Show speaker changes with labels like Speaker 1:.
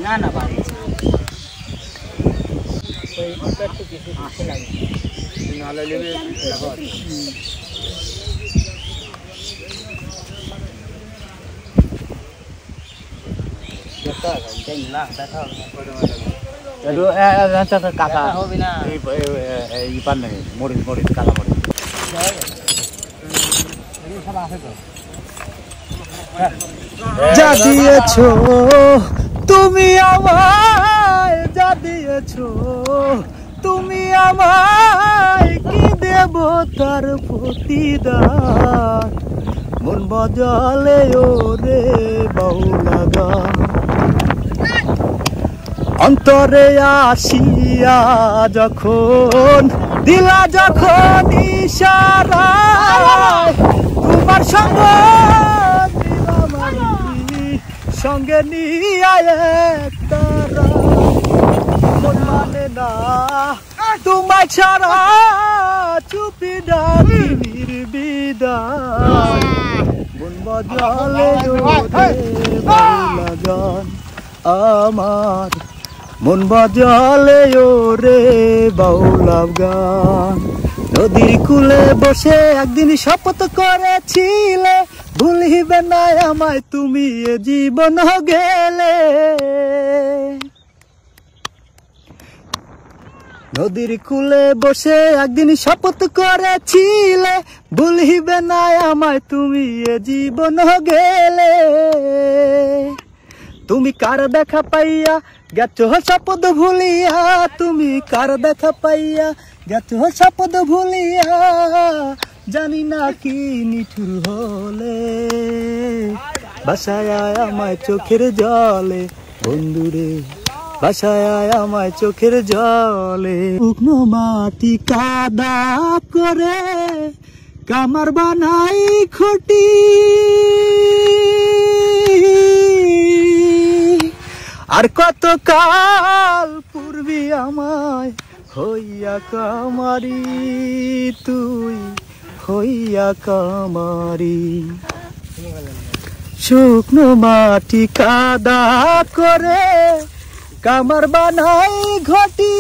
Speaker 1: না না বাড়ি ওই একটু কিছু আসে লাগে নালে লেবে দেখো দেখা যাই না দেখা এটো আচ্ছা কাকা হবে না এই পান নাই মরিচ মরিচ কালা মরিচ এই সব আছে তো যা দিয়েছো তুমি আমায় যা দিয়েছো তুমি আমায় কি দেব তার প্রতিদান মন বাজালে ওরে বাউলা গান অন্তরে আসিয়া যখন দিলা যখন ইশারা তোমার সঙ্গ সঙ্গে নিয়ে তারা মন মানে না তোমায় ছাড়া চুপি ডাকি নির্বিদায় মন বাজালে বাউলা গান আমার মন বাজালে ওরে বাউলা গান নদীর কূলে বসে একদিন শপথ করেছিলে ভুলিবে না আমায় তুমি এ জীবন গেলে নদীর কূলে বসে একদিন শপথ করেছিলে ভুলিবে না আমায় তুমি এ জীবন গেলে তুমি কার দেখা পাইয়া গেছো শপথ ভুলিয়া তুমি কার দেখা পাইয়া গেছো শপথ ভুলিয়া জানি না কি নিঠুর হলে বাসায় আমায় চোখের জলে বন্ধুরে বাসায় আমায় চোখের জলে শুকনো মাটি কাদা করে কামার বানাই খুঁটি আর কত কাল পূর্বে আমায় হইয়া কামারি তুই হইয়া কামারি শুকনো মাটি কাদা করে কামার বানাই ঘটি